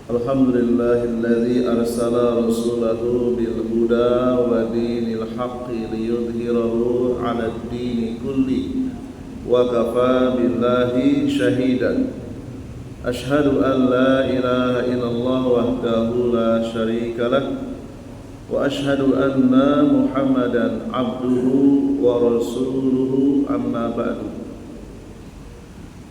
Alhamdulillahilladzi arsala rasulahu bil huda wa dinil haqqi liyudhhirahu 'alad dini kulli wa kafa billahi shahidan. Ashhadu an la ilaha illallah wahdahu la syarika lah wa ashhadu anna Muhammadan 'abduhu wa rasuluhu amma ba'du.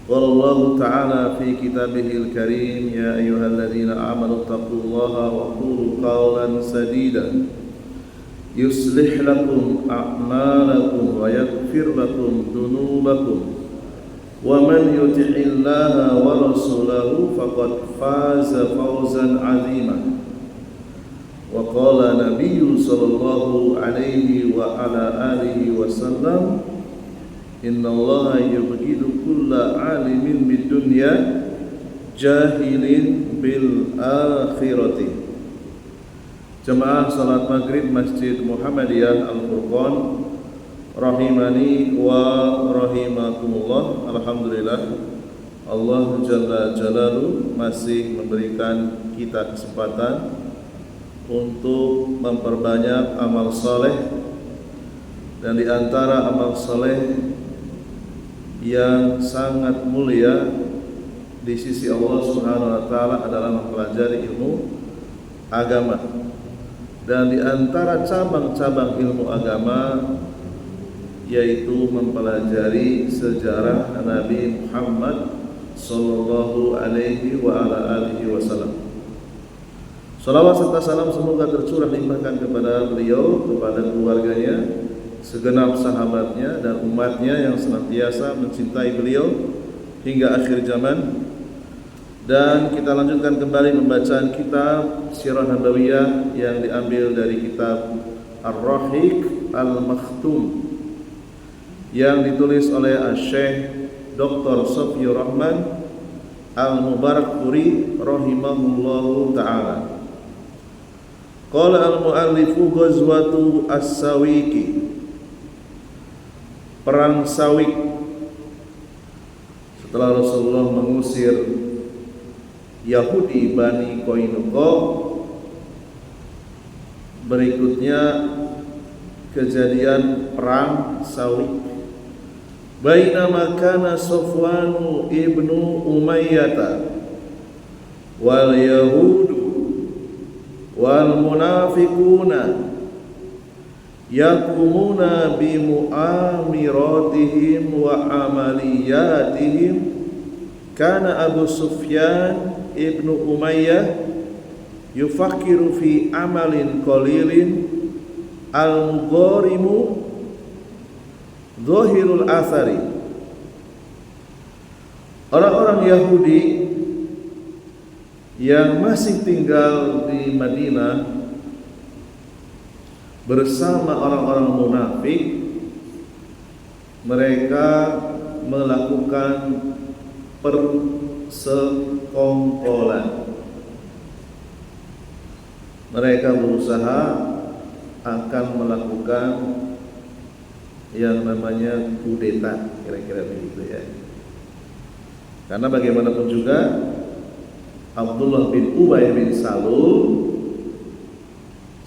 Qala Allah Ta'ala fi kitabihil karim ya ayyuhalladzina amanu taqullaha wa qulu qawlan sadida yuslih lakum a'malakum wa yaghfir lakum dhunubakum wa man yuti'illaha wa rasulahu faqad faza fawzan 'azima. Wa qala nabiyyu sallallahu alaihi wa ala alihi wasallam Inna Allah yubghidu kulla alimin bid dunya jahilin bil akhirati. Jemaah salat maghrib Masjid Muhammadiyah Al-Furqan rahimani wa rahimakumullah. Alhamdulillah Allah Jalla Jalaluhu masih memberikan kita kesempatan untuk memperbanyak amal saleh, dan di antara amal saleh yang sangat mulia di sisi Allah Subhanahu wa taala adalah mempelajari ilmu agama. Dan di antara cabang-cabang ilmu agama yaitu mempelajari sejarah Nabi Muhammad sallallahu alaihi wa ala alihi wasallam. Salawat serta salam semoga tercurah limpahkan kepada beliau, kepada keluarganya, segenap sahabatnya dan umatnya yang senantiasa mencintai beliau hingga akhir zaman. Dan kita lanjutkan kembali pembacaan kitab Sirah Nabawiyah yang diambil dari kitab Ar-Rahiq Al-Makhtum yang ditulis oleh Syekh Dr. Sofiyur Rahman Al-Mubarakpuri rahimahullahu ta'ala. Qala al-mu'allifu ghazwatu as-Sawiqi, Perang Sawik. Setelah Rasulullah mengusir Yahudi Bani Qainuqa, berikutnya kejadian Perang Sawik. Bainama kana Safwan ibnu Umayyah wal yahudu wal munafiquna yakumuna bi mu'amiratihim wa amaliyatihim, kana Abu Sufyan ibnu Umayyah yufakiru fi amalin qalilin al-mugharimu zahirul athari. Orang-orang Yahudi yang masih tinggal di Madinah bersama orang-orang munafik, mereka melakukan persekongkolan. Mereka berusaha akan melakukan yang namanya kudeta, kira-kira begitu ya. Karena bagaimanapun juga Abdullah bin Ubay bin Salul,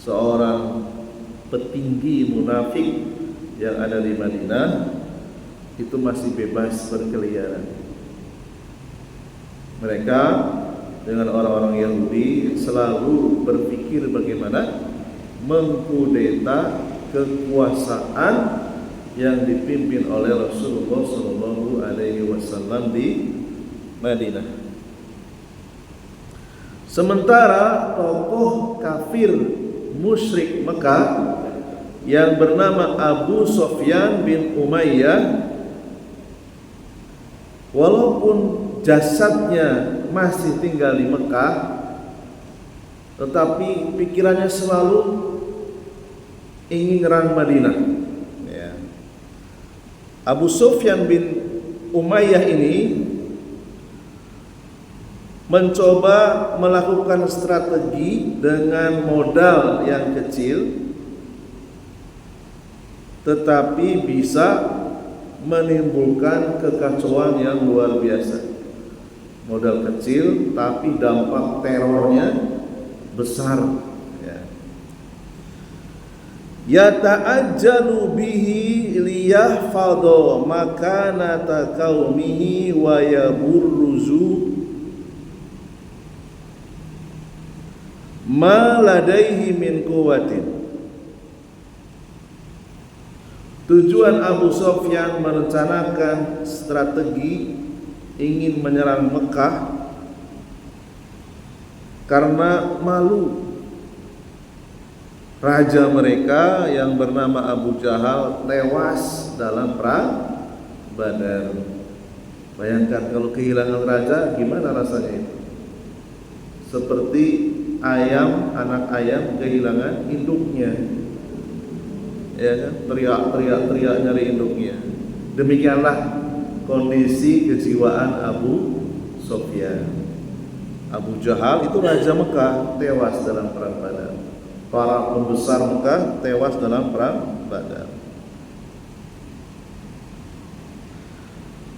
seorang petinggi munafik yang ada di Madinah, itu masih bebas berkeliaran. Mereka dengan orang-orang Yahudi selalu berpikir bagaimana mengkudeta kekuasaan yang dipimpin oleh Rasulullah sallallahu alaihi wasallam di Madinah. Sementara tokoh kafir musyrik Mekah yang bernama Abu Sufyan bin Umayyah, walaupun jasadnya masih tinggal di Mekah, tetapi pikirannya selalu ingin nyerang Madinah. Ya. Abu Sufyan bin Umayyah ini mencoba melakukan strategi dengan modal yang kecil, tetapi bisa menimbulkan kekacauan yang luar biasa. modal kecil tapi dampak terornya besar, ya. Yata'ajjalu bihi liyahfadha makanata qaumihi wa yaburruzu ma ladaihi min quwwatin. Tujuan Abu Sufyan merencanakan strategi ingin menyerang Mekah karena malu raja mereka yang bernama Abu Jahal tewas dalam perang Badar. Bayangkan kalau kehilangan raja, gimana rasanya itu? Seperti ayam, anak ayam kehilangan induknya, ya kan? Teriak nyari induknya. Demikianlah kondisi kejiwaan Abu Sufyan. Abu Jahal itu raja Mekah, tewas dalam perang Badar. Para pembesar Mekah tewas dalam perang Badar.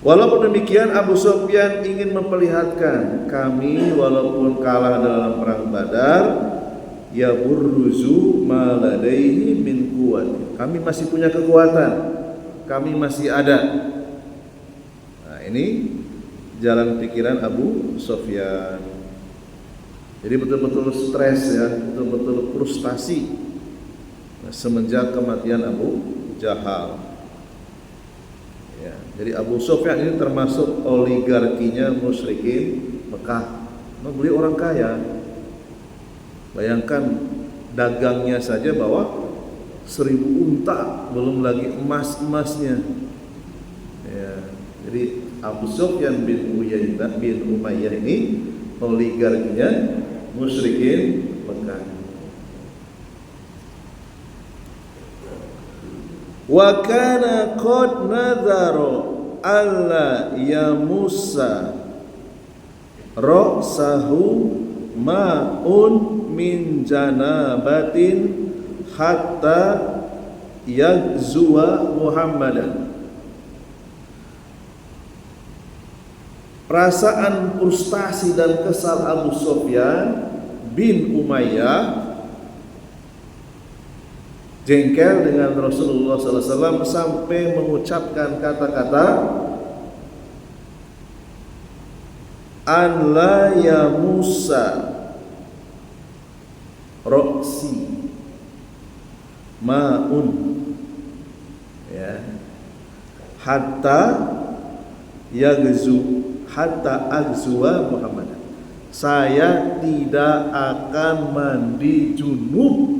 Walaupun demikian, Abu Sufyan ingin memperlihatkan, kami walaupun kalah dalam perang Badar, ya burruzu ma ladaihi min quwwat. Kami masih punya kekuatan, kami masih ada. Nah, ini jalan pikiran Abu Sufyan. Jadi betul-betul stres, ya, betul-betul frustasi semenjak kematian Abu Jahal. Ya, jadi Abu Sufyan ini termasuk oligarkinya musyrikin Mekah. Nah, beliau orang kaya. Bayangkan dagangnya saja bawa 1000 unta, belum lagi emasnya. Ya, jadi Abu Sufyan bin Umayyah ini oligarkinya musyrikin Mekah. Wa kana qad nadhara alla yamussa ra'sahu ma'un min janabatin hatta yagzuwa Muhammadan. Perasaan frustasi dan kesal Abu Sufyan bin Umayyah, jengkel dengan Rasulullah SAW sampai mengucapkan kata-kata an la yamusa roksi ma'un, ya, hatta yagzu hatta agzuwa Muhammad. Saya tidak akan mandi junub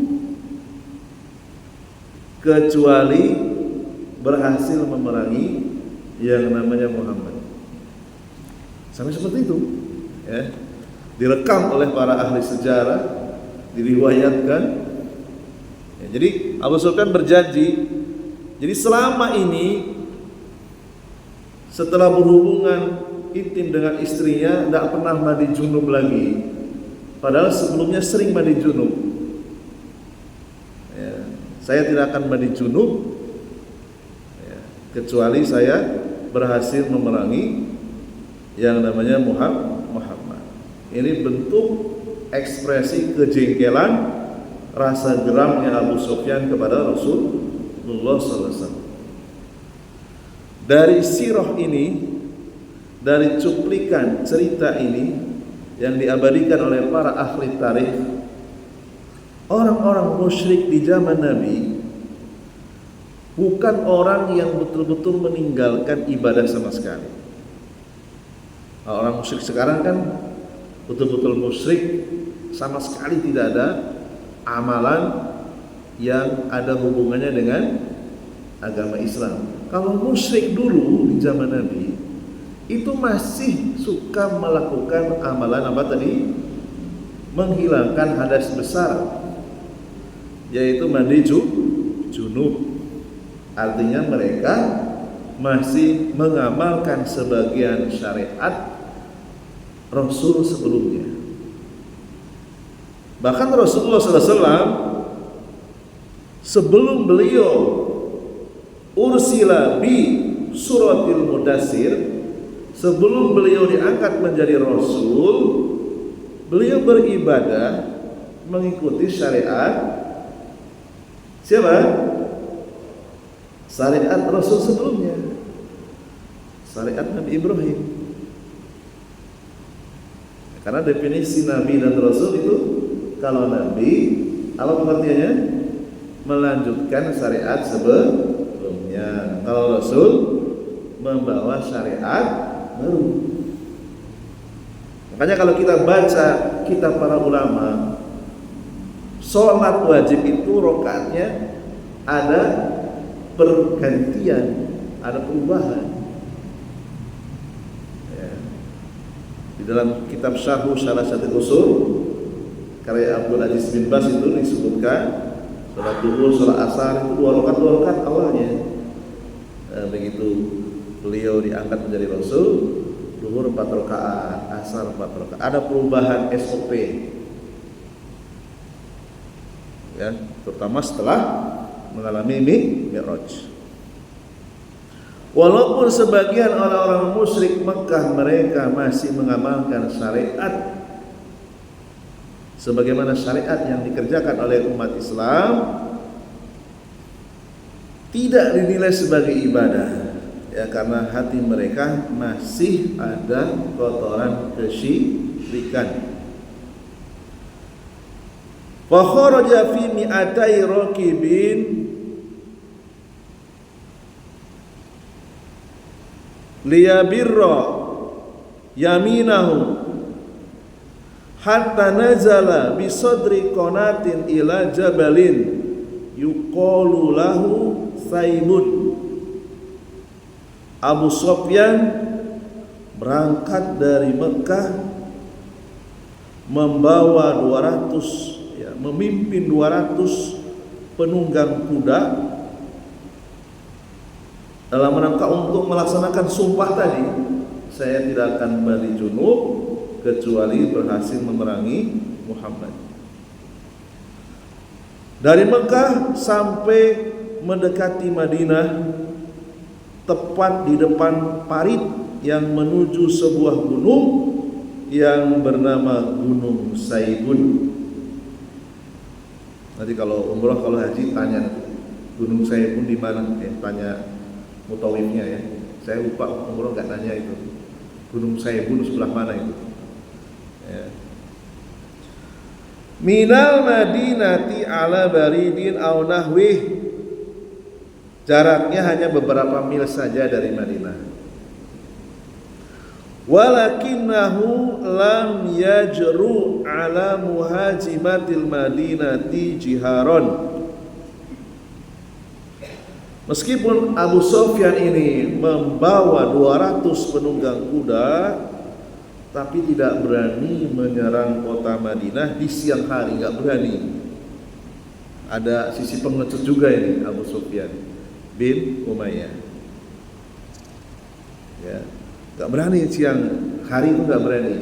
kecuali berhasil memerangi yang namanya Muhammad. Sampai seperti itu, ya. Direkam oleh para ahli sejarah, diriwayatkan. Ya, jadi Abu Sufyan berjanji, jadi selama ini setelah berhubungan intim dengan istrinya tidak pernah mandi junub lagi, padahal sebelumnya sering mandi junub. Ya, saya tidak akan mandi junub, ya, kecuali saya berhasil memerangi yang namanya Muhammad. Ini bentuk ekspresi kejengkelan, rasa geramnya Abu Sufyan kepada Rasulullah SAW. Dari sirah ini, dari cuplikan cerita ini yang diabadikan oleh para ahli tarikh, orang-orang musyrik di zaman Nabi bukan orang yang betul-betul meninggalkan ibadah sama sekali. Orang musyrik sekarang kan betul-betul musyrik, sama sekali tidak ada amalan yang ada hubungannya dengan agama Islam. Kalau musyrik dulu di zaman Nabi itu masih suka melakukan amalan apa tadi? Menghilangkan hadas besar, yaitu mandi junub. Artinya mereka masih mengamalkan sebagian syariat Rasul sebelumnya. Bahkan Rasulullah SAW sebelum beliau ursila bi suratil mudassir, sebelum beliau diangkat menjadi Rasul, beliau beribadah mengikuti syariat siapa? Syariat Rasul sebelumnya, syariat Nabi Ibrahim. Karena definisi Nabi dan Rasul itu, kalau Nabi, apa pengertiannya? Melanjutkan syariat sebelumnya. Kalau Rasul, membawa syariat baru. Makanya kalau kita baca kitab para ulama, sholat wajib itu rakaatnya ada pergantian, ada perubahan. Ya. Di dalam kitab Syarhu Syarasyatil Usul karya Abdul Aziz bin Bas itu disebutkan sholat duhur, sholat asar itu 2 rakaat awalnya. Begitu beliau diangkat menjadi Rasul, duhur 4 rakaat, asar 4 rakaat. Ada perubahan SOP. Ya, terutama setelah mengalami Mi'raj. Walaupun sebagian orang-orang musyrik Mekah mereka masih mengamalkan syariat sebagaimana syariat yang dikerjakan oleh umat Islam, tidak dinilai sebagai ibadah, ya, karena hati mereka masih ada kotoran kesyirikan. Fa kharaja fi mi'atai raqibin liyabirra yaminahu hatta nazala bi sadri qanatin ila jabalin yuqalu lahu Saibun. Abu Sufyan berangkat dari Mekah membawa 200, ya, memimpin 200 penunggang kuda dalam rangka untuk melaksanakan sumpah tadi, saya tidak akan balik junub kecuali berhasil memerangi Muhammad. Dari Mekah sampai mendekati Madinah, tepat di depan parit yang menuju sebuah gunung yang bernama Gunung Saibun. Nanti kalau umrah, kalau haji tanya Gunung Saibun di mana? Tanya mutawifnya ya. Saya lupa umrah nggak tanya itu. Gunung Saibun sebelah mana itu? Ya. Minal Madinati ala baridin aw nahwih. Jaraknya hanya beberapa mil saja dari Madinah. Walakinnahu lam yajru ala muhajimatil Madinati jiharon. Meskipun Abu Sufyan ini membawa 200 penunggang kuda, tapi tidak berani menyerang kota Madinah di siang hari, nggak berani. Ada sisi pengecut juga ini Abu Sufyan bin Umayyah, ya, nggak berani siang hari itu, nggak berani.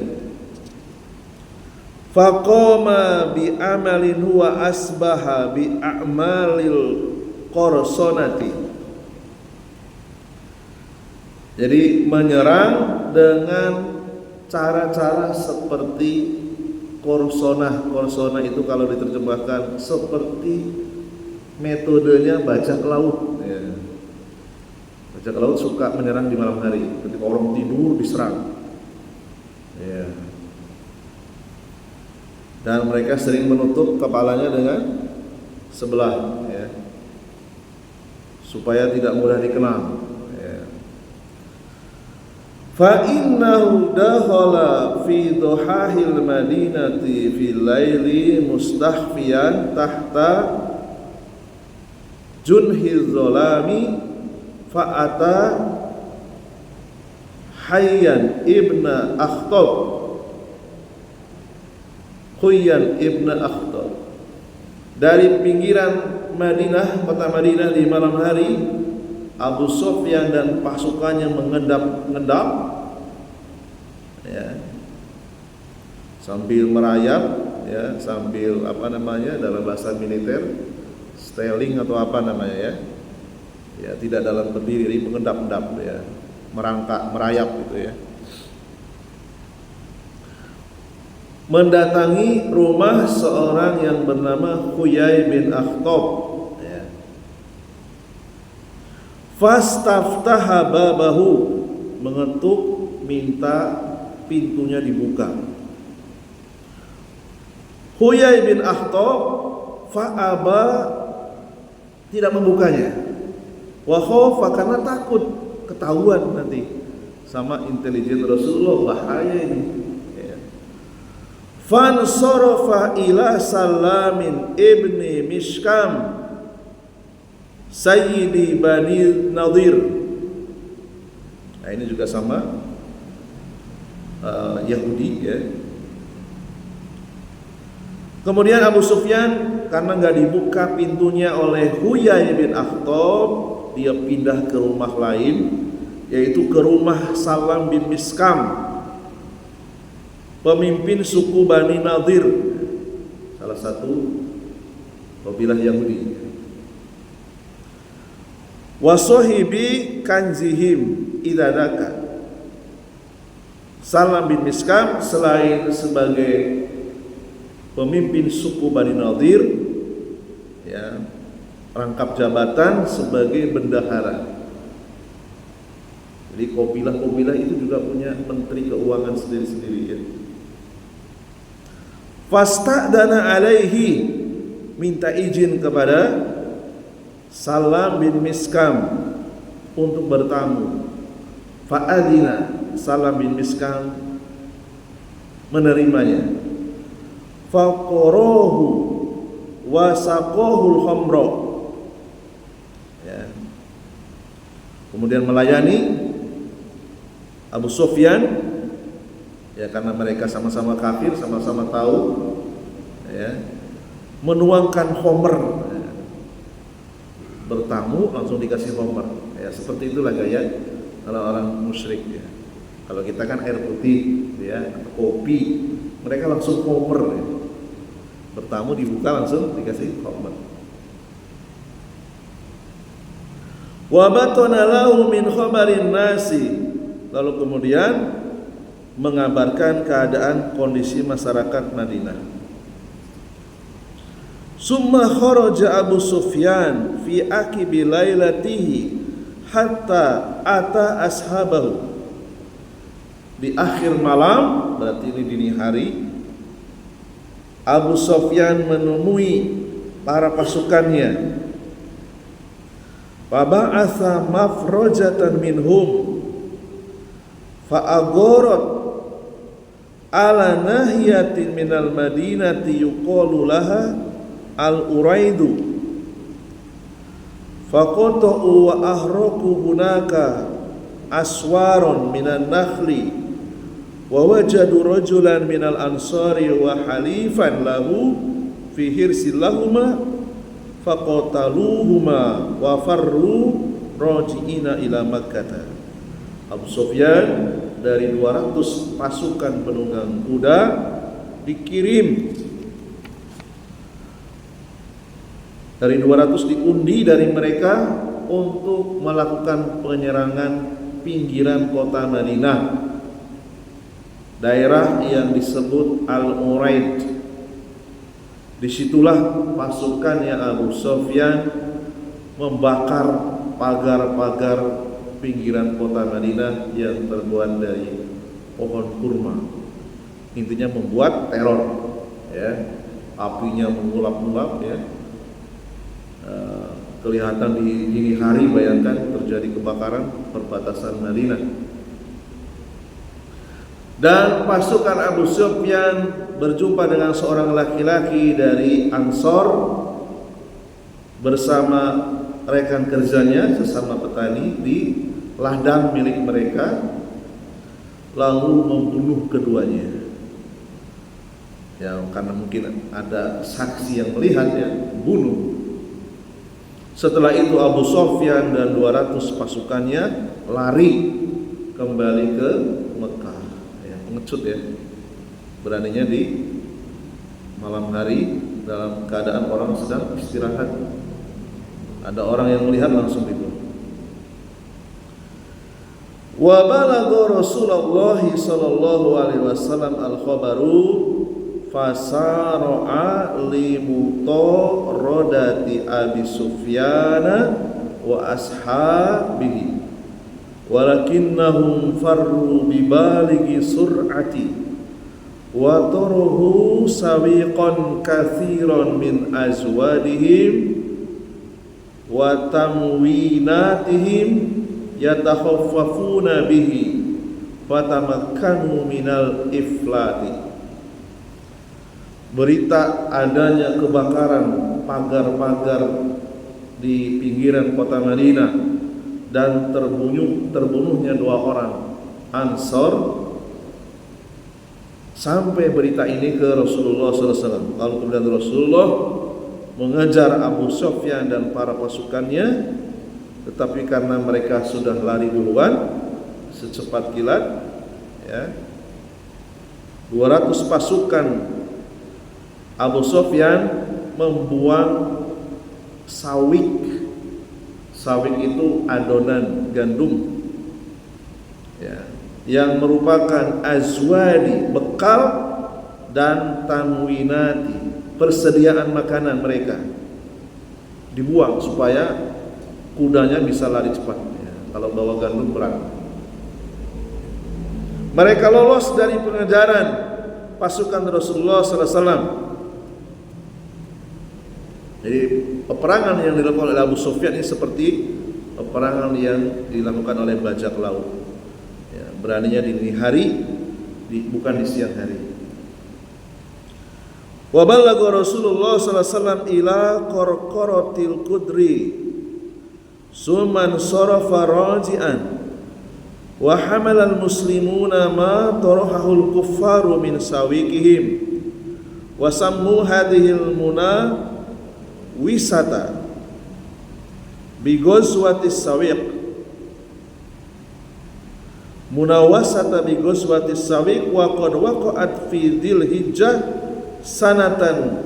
Faqama bi amalin huwa asbaha bi a'malil qarsonati. Jadi menyerang dengan cara-cara seperti korsonah. Korsonah itu kalau diterjemahkan seperti metodenya bajak laut. Ya. Bajak laut suka menyerang di malam hari, ketika orang tidur diserang. Ya. Dan mereka sering menutup kepalanya dengan sebelah, ya, supaya tidak mudah dikenal. Fa innahu dakhala fi duhahil madinati fil laili mustahfiyan tahta junhiz zalami fa ata Hayyan ibna Akhtab. Huyyan ibna Akhtab. Dari pinggiran Madinah, kota Madinah di malam hari, Abu Sufyan dan pasukannya mengendap-endap, ya, sambil merayap, ya, sambil dalam bahasa militer styling atau apa namanya, ya, tidak dalam berdiri, mengendap-endap, ya. merayap gitu ya. Mendatangi rumah seorang yang bernama Huyai bin Akhtab ya. Fastaftaha babahu, mengetuk minta pintunya dibuka. Huyai bin Akhtab fa'aba, tidak membukanya. Wa khaufa, karena takut ketahuan nanti sama intelijen Rasulullah, bahaya ini. Fansarafa ila Salamin ibni Mishkam Sayyidi Bani Nadir. Nah ini juga sama Yahudi ya. Kemudian Abu Sufyan karena nggak dibuka pintunya oleh Huyai bin Akhtab, dia pindah ke rumah lain, yaitu ke rumah Salam bin Miskam, pemimpin suku Bani Nadir, salah satu kabilah Yahudi. Wasohibi kanzihim idadaka. Salam bin Miskam selain sebagai pemimpin suku Bani Nadir, ya, rangkap jabatan sebagai bendahara. Jadi kabilah-kabilah itu juga punya menteri keuangan sendiri-sendiri ya. Fasta'dana alaihi, minta izin kepada Salam bin Miskam untuk bertamu. Fa'adina, Salam bin Miskam menerimanya. Faqarahu wa saqahul khamra ya. Kemudian melayani Abu Sufyan ya, karena mereka sama-sama kafir, sama-sama tahu ya, menuangkan khamr ya. Bertamu langsung dikasih khamr ya, seperti itulah gaya kalau orang musyrik ya. Kalau kita kan air putih ya, atau kopi, mereka langsung khamr ya. Bertamu dibuka langsung dikasih khamr. Wa batana lahu min khabarin nasi, lalu kemudian mengabarkan keadaan kondisi masyarakat Madinah. Summa kharaja Abu Sufyan fi aqibi lailatihi hatta ata ashabahu. Di akhir malam, berarti ini dini hari, Abu Sufyan menemui para pasukannya. Faba'atha mafrajatan minhum fa'agharat ala nahiyatin minal madinati yuqalu laha al-uraidu faqata'u wa ahraqu hunaka aswaron minan nakhli wa wajadu rajulan minal ansari wa halifan lahu fi hirsil lahuma faqataluhuma wa farru raji'ina ila Makkah. Abu Sufyan dari 200 pasukan penunggang kuda dikirim, dari 200 diundi dari mereka untuk melakukan penyerangan pinggiran kota Madinah, daerah yang disebut Al-Uraid. Disitulah pasukannya Abu Sufyan membakar pagar-pagar pinggiran kota Madinah yang terbuat dari pohon kurma. Intinya membuat teror ya. Apinya mengulap-ulap ya. Kelihatan di dini hari, bayangkan terjadi kebakaran perbatasan Madinah. Dan pasukan Abu Sufyan berjumpa dengan seorang laki-laki dari Ansor bersama rekan kerjanya sesama petani di ladang milik mereka, lalu membunuh keduanya. Ya, karena mungkin ada saksi yang melihat ya, bunuh. Setelah itu Abu Sufyan dan 200 pasukannya lari kembali ke Mekah. Pengecut ya, beraninya di malam hari dalam keadaan orang sedang istirahat, ada orang yang melihat langsung dibunuh. Wa balagha Rasulullah sallallahu alaihi wasallam al-khabaru fasara'a limutarradati Abi Sufyan wa ashabihi walakinnahum farru bibalighi sur'ati wa tarahu sawiqan katsiran min azwadihim wa tamwinatihim yatakhaffafuna bihi fatamakkanu minal iflati. Berita adanya kebakaran pagar-pagar di pinggiran kota Madinah dan terbunuhnya 2 orang Ansor, sampai berita ini ke Rasulullah SAW. Lalu kemudian Rasulullah mengejar Abu Sufyan dan para pasukannya, tetapi karena mereka sudah lari duluan secepat kilat, ya, 200 pasukan Abu Sufyan membuang sawik. Sawik itu adonan gandum, ya, yang merupakan azwadi, bekal, dan tamwinati, persediaan makanan mereka, dibuang supaya kudanya bisa lari cepat, ya. Kalau bawa gandum berat. Mereka lolos dari pengejaran pasukan Rasulullah SAW. Jadi peperangan yang dilakukan oleh Abu Sufyan ini seperti peperangan yang dilakukan oleh bajak laut, ya, beraninya di dini hari, bukan di siang hari. Wa balagha Rasulullah sallallahu alaihi wasallam ila qarqaratil qudri summan sarafa raji'an wa hamala al-muslimuna ma tarahul kuffaru min sawiqihim wa sammu hadhihi al-muna wisata bi ghazwatis sawiq, munawasata bi ghazwatis sawiq wa qad waqa'at fi dzilhijjah sanatan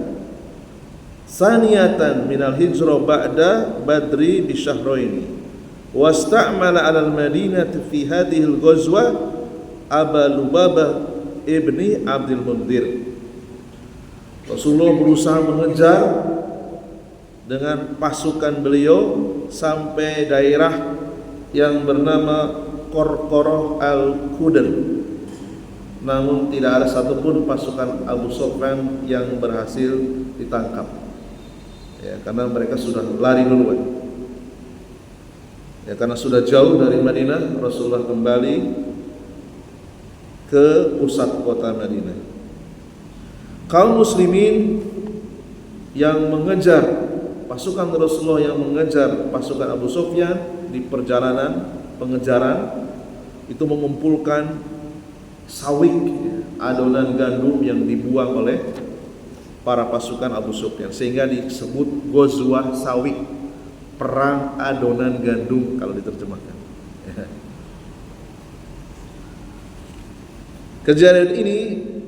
saniyatan minal hijrah ba'da badri bi syahraini wasta'mala 'alal madinati fi hadhihi al-ghazwa Aba Lubabah ibni Abdul Mundir. Rasulullah berusaha mengejar dengan pasukan beliau sampai daerah yang bernama Qarqarah al-Qudr, namun tidak ada satupun pasukan Abu Sufyan yang berhasil ditangkap, ya, karena mereka sudah lari duluan, ya, karena sudah jauh dari Madinah. Rasulullah kembali ke pusat kota Madinah. Kaum muslimin yang mengejar pasukan Rasulullah, yang mengejar pasukan Abu Sufyan di perjalanan pengejaran itu mengumpulkan sawik, adonan gandum yang dibuang oleh para pasukan Abu Sufyan, sehingga disebut Ghazwah Sawik, perang adonan gandum kalau diterjemahkan. Kejadian ini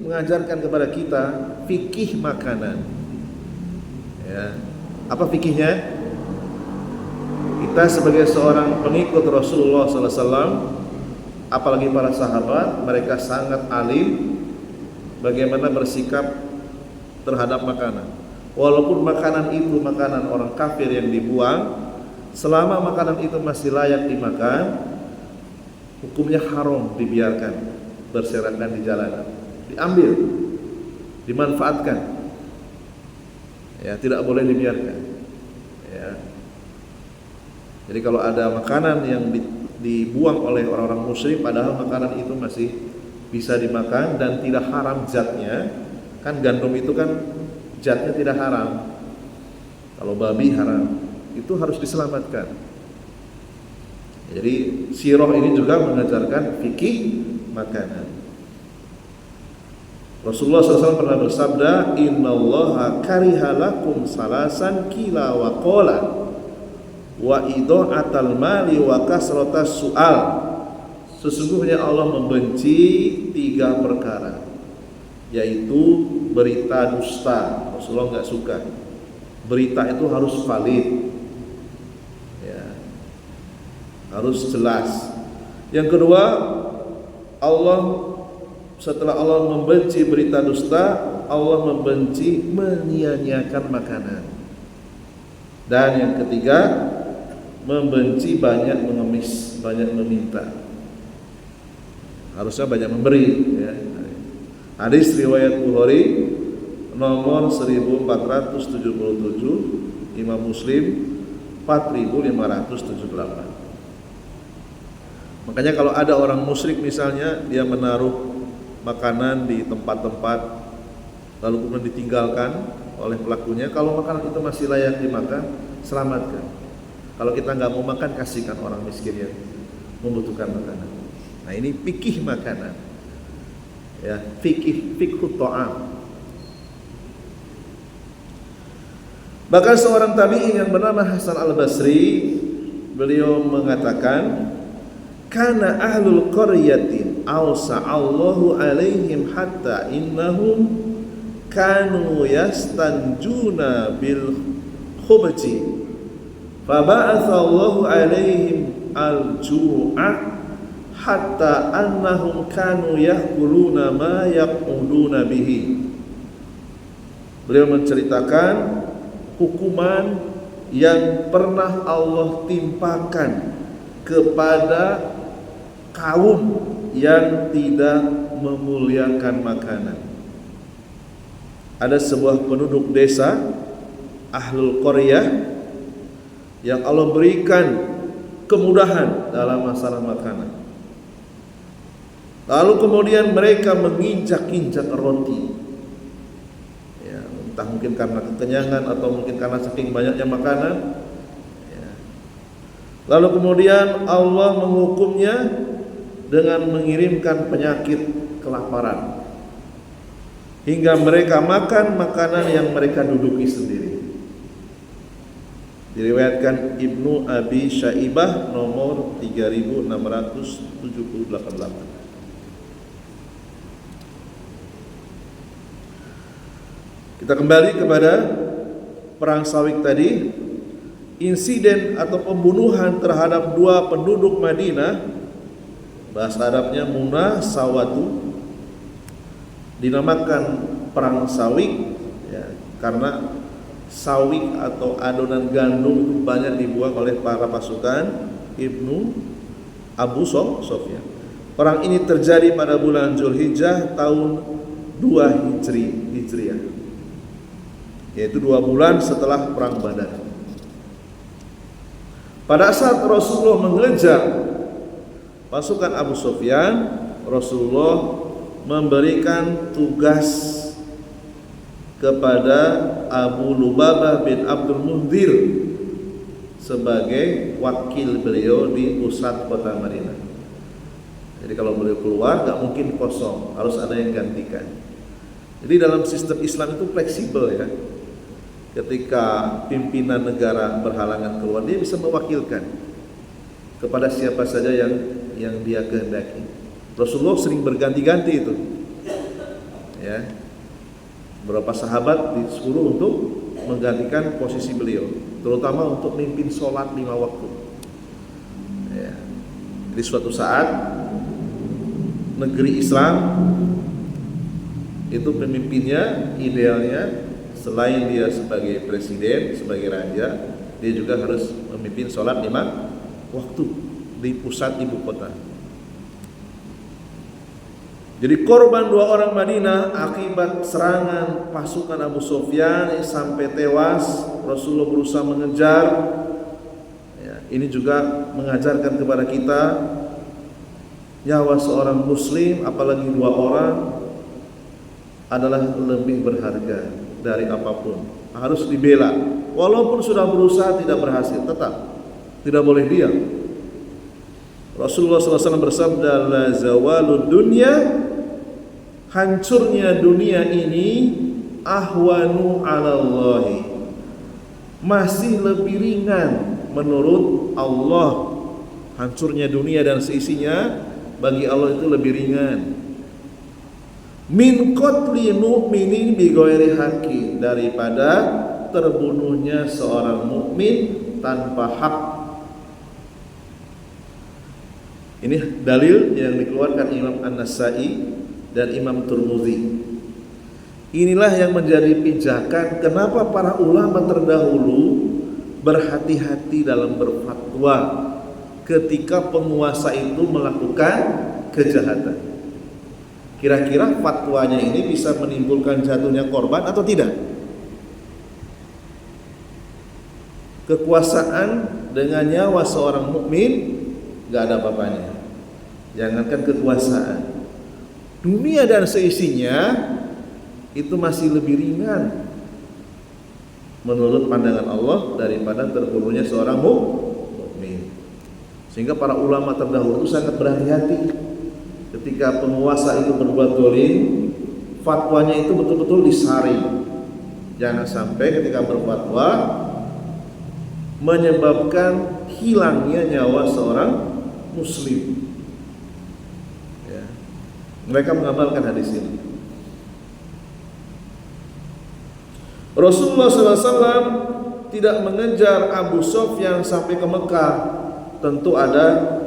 mengajarkan kepada kita fikih makanan, ya. Apa fikihnya? Kita sebagai seorang pengikut Rasulullah SAW, apalagi para sahabat, mereka sangat alim bagaimana bersikap terhadap makanan. Walaupun makanan itu makanan orang kafir yang dibuang, selama makanan itu masih layak dimakan, hukumnya haram dibiarkan berserakan di jalanan, diambil, dimanfaatkan. Ya, tidak boleh dibiarkan, ya. Jadi kalau ada makanan yang dibuang oleh orang-orang musyrik, padahal makanan itu masih bisa dimakan dan tidak haram zatnya, kan gandum itu kan zatnya tidak haram. Kalau babi haram, itu harus diselamatkan. Jadi sirah ini juga mengajarkan fikih makanan. Rasulullah SAW pernah bersabda, innallaha karihalakum salasan kila wa qala wa idha'atal mali wa kasratas su'al. Sesungguhnya Allah membenci 3 perkara, yaitu berita dusta. Rasulullah enggak suka. Berita itu harus valid, ya, harus jelas. Yang kedua, Allah setelah Allah membenci berita dusta, Allah membenci menyia-nyiakan makanan. Dan yang ketiga, membenci banyak mengemis, banyak meminta. Harusnya banyak memberi, ya. Hadis riwayat Bukhari nomor 1477, Imam Muslim 4578. Makanya kalau ada orang musyrik misalnya, dia menaruh makanan di tempat-tempat lalu kemudian ditinggalkan oleh pelakunya, kalau makanan itu masih layak dimakan, selamatkan. Kalau kita nggak mau makan, kasihkan orang miskin yang membutuhkan makanan. Nah, ini fikih makanan, ya, fikih ta'am. Bahkan seorang tabi'in yang bernama Hasan al-Basri, beliau mengatakan, kana ahlul qaryatin awsa'allahu alaihim hatta innahum kanu yastanjuna bil khubji faba'athallahu alaihim al-ju'a hatta annahum kanu ya'kuluna ma yaquduna bihi. Beliau menceritakan hukuman yang pernah Allah timpakan kepada kaum yang tidak memuliakan makanan. Ada sebuah penduduk desa Ahlul Qaryah yang Allah berikan kemudahan dalam masalah makanan. Lalu kemudian mereka menginjak-injak roti, ya, entah mungkin karena kekenyangan atau mungkin karena saking banyaknya makanan, ya. Lalu kemudian Allah menghukumnya dengan mengirimkan penyakit kelaparan, hingga mereka makan makanan yang mereka duduki sendiri. Diriwayatkan Ibnu Abi Syaibah nomor 3678. Kita kembali kepada perang Sawik tadi. Insiden atau pembunuhan terhadap dua penduduk Madinah, bahasa Arabnya Munah Sawatu, dinamakan perang Sawik, ya, karena sawik atau adonan gandum itu banyak dibuang oleh para pasukan Ibnu Abu Sufyan. Perang ini terjadi pada bulan Zulhijjah tahun 2 Hijriah, yaitu 2 bulan setelah perang Badar. Pada saat Rasulullah mengejar pasukan Abu Sufyan, Rasulullah memberikan tugas kepada Abu Lubabah bin Abdul Munzir sebagai wakil beliau di pusat kota Madinah. Jadi kalau beliau keluar gak mungkin kosong, harus ada yang gantikan. Jadi dalam sistem Islam itu fleksibel, ya. Ketika pimpinan negara berhalangan keluar, dia bisa mewakilkan kepada siapa saja yang dia kehendaki. Rasulullah sering berganti-ganti itu, ya. Beberapa sahabat disuruh untuk menggantikan posisi beliau, terutama untuk memimpin sholat 5 waktu, ya. Jadi suatu saat negeri Islam itu pemimpinnya idealnya selain dia sebagai presiden, sebagai raja, dia juga harus memimpin sholat 5 waktu di pusat ibu kota. Jadi korban 2 orang Madinah akibat serangan pasukan Abu Sufyan sampai tewas. Rasulullah berusaha mengejar, ya, ini juga mengajarkan kepada kita nyawa seorang muslim, apalagi 2 orang, adalah lebih berharga dari apapun. Harus dibela. Walaupun sudah berusaha tidak berhasil, tetap tidak boleh diam. Rasulullah SAW bersabda, la zawalud dunya, hancurnya dunia ini, ahwanu 'alallahi, masih lebih ringan menurut Allah. Hancurnya dunia dan seisinya bagi Allah itu lebih ringan min qatli mu'minin bi ghairi haqqi, daripada terbunuhnya seorang mukmin tanpa hak. Ini dalil yang dikeluarkan Imam An-Nasa'i dan Imam Tirmidzi. Inilah yang menjadi pijakan kenapa para ulama terdahulu berhati-hati dalam berfatwa ketika penguasa itu melakukan kejahatan. Kira-kira fatwanya ini bisa menimbulkan jatuhnya korban atau tidak? Kekuasaan dengan nyawa seorang mukmin gak ada apa-apanya. Jangankan kekuasaan, dunia dan seisinya itu masih lebih ringan menurut pandangan Allah daripada terbunuhnya seorang mukmin. Sehingga para ulama terdahulu itu sangat berhati-hati ketika penguasa itu berbuat zalim, fatwanya itu betul-betul disaring. Jangan sampai ketika berfatwa menyebabkan hilangnya nyawa seorang muslim. Ya. Mereka mengamalkan hadis ini. Rasulullah SAW tidak mengejar Abu Sufyan sampai ke Mekah. Tentu ada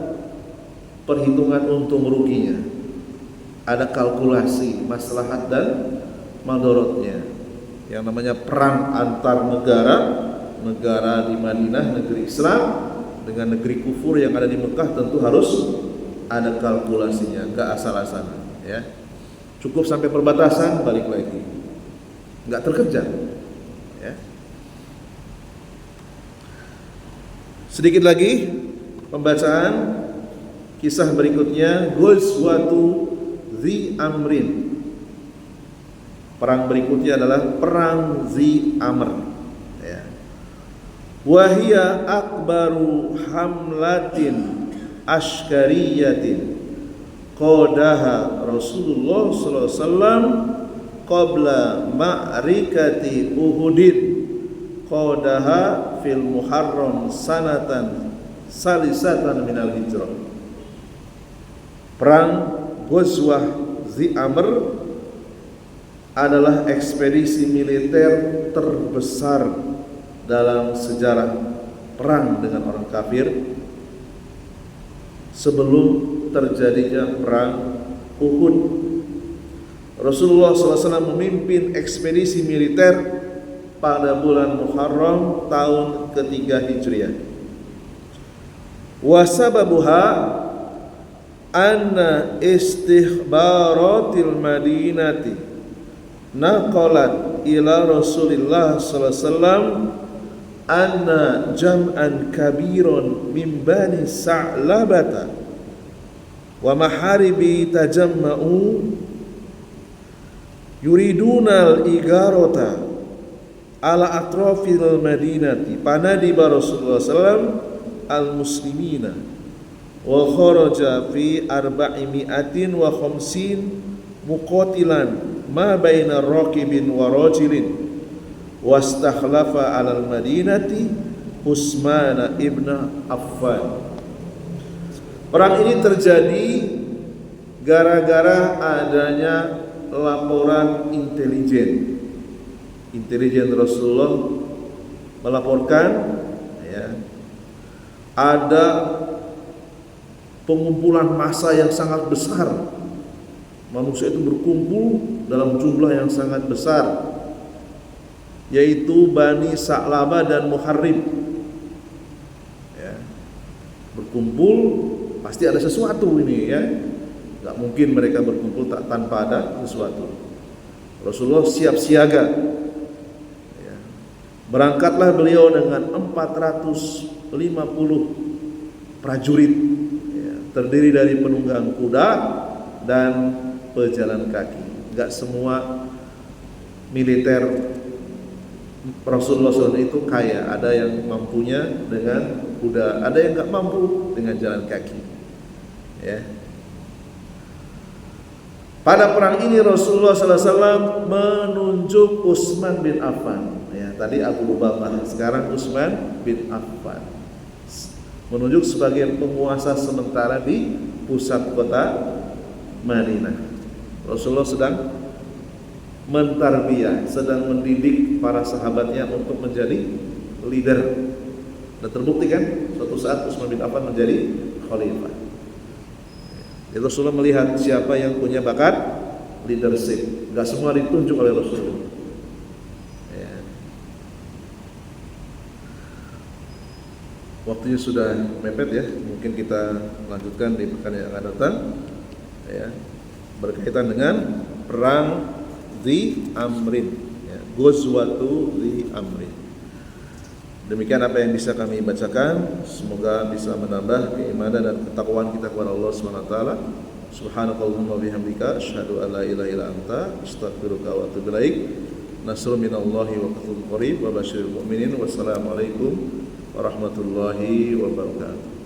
perhitungan untung ruginya, ada kalkulasi maslahat dan madorotnya. Yang namanya perang antar negara di Madinah, negeri Islam, dengan negeri kufur yang ada di Mekah, tentu harus ada kalkulasinya, gak asal-asalan. Ya, cukup sampai perbatasan balik lagi, nggak terkejar. Ya. Sedikit lagi pembacaan kisah berikutnya, Ghazwatu Dzi Amrin. Perang berikutnya adalah perang Dzi Amr. Ya. Wahia akbaru hamlatin ashkariyatin qadaha Rasulullah sallallahu alaihi wasallam qabla ma'rikati Uhudin, qadaha fil Muharram sanatan salisatan minal hijrah. Perang Ghazwah Dzi Amr adalah ekspedisi militer terbesar dalam sejarah perang dengan orang kafir sebelum terjadinya perang Uhud. Rasulullah SAW memimpin ekspedisi militer pada bulan Muharram tahun ketiga Hijriah. Wasababuha anna istihbaratil madinati naqalat ila Rasulillah sallallahu alaihi wasallam anna jam'an kabiron min bani Sa'labata wa maharibi tajamma'u yuriduna al-igarata ala atrafil madinati, panadiba Rasulullah SAW al-muslimina wa kharaja fi 450 muqatilan ma baina raqibin wa rajulin wastakhlafa 'ala al-madinati Utsman ibn Affan. Perang ini terjadi gara-gara adanya laporan intelijen Rasulullah melaporkan, ya, ada pengumpulan massa yang sangat besar. Manusia itu berkumpul dalam jumlah yang sangat besar, yaitu Bani Sa'labah dan Muharrib. Ya, berkumpul pasti ada sesuatu ini, ya. Gak mungkin mereka berkumpul tanpa ada sesuatu. Rasulullah siap siaga. Ya. Berangkatlah beliau dengan 450 prajurit, ya, terdiri dari penunggang kuda dan pejalan kaki. Gak semua militer Rasulullah SAW itu kaya. Ada yang mampunya dengan kuda, ada yang gak mampu dengan jalan kaki. Ya. Pada perang ini Rasulullah SAW menunjuk Utsman bin Affan. Ya, tadi Abu Bakar, sekarang Utsman bin Affan. Menunjuk sebagai penguasa sementara di pusat kota Madinah. Rasulullah sedang mentarbiyah, sedang mendidik para sahabatnya untuk menjadi leader. Dan terbukti kan suatu saat Utsman bin Affan menjadi khalifah. Jadi Rasulullah melihat siapa yang punya bakat leadership. Gak semua ditunjuk oleh Rasulullah. Ya. Waktunya sudah mepet ya. Mungkin kita lanjutkan di pekan yang akan datang. Ya. Berkaitan dengan perang Dhi Amrin. Ya. Ghazwatu Dhi Amrin. Demikian apa yang bisa kami bacakan, semoga bisa menambah keimanan dan ketakwaan kita kepada Allah Subhanahu wa taala. Subhanakallahumma bihamdika asyhadu an la ilaha illa anta astaghfiruka wa atubu ilaik. Nasrun minallahi wa fathun qarib wa basyiril mu'minin. Wassalamualaikum warahmatullahi wabarakatuh.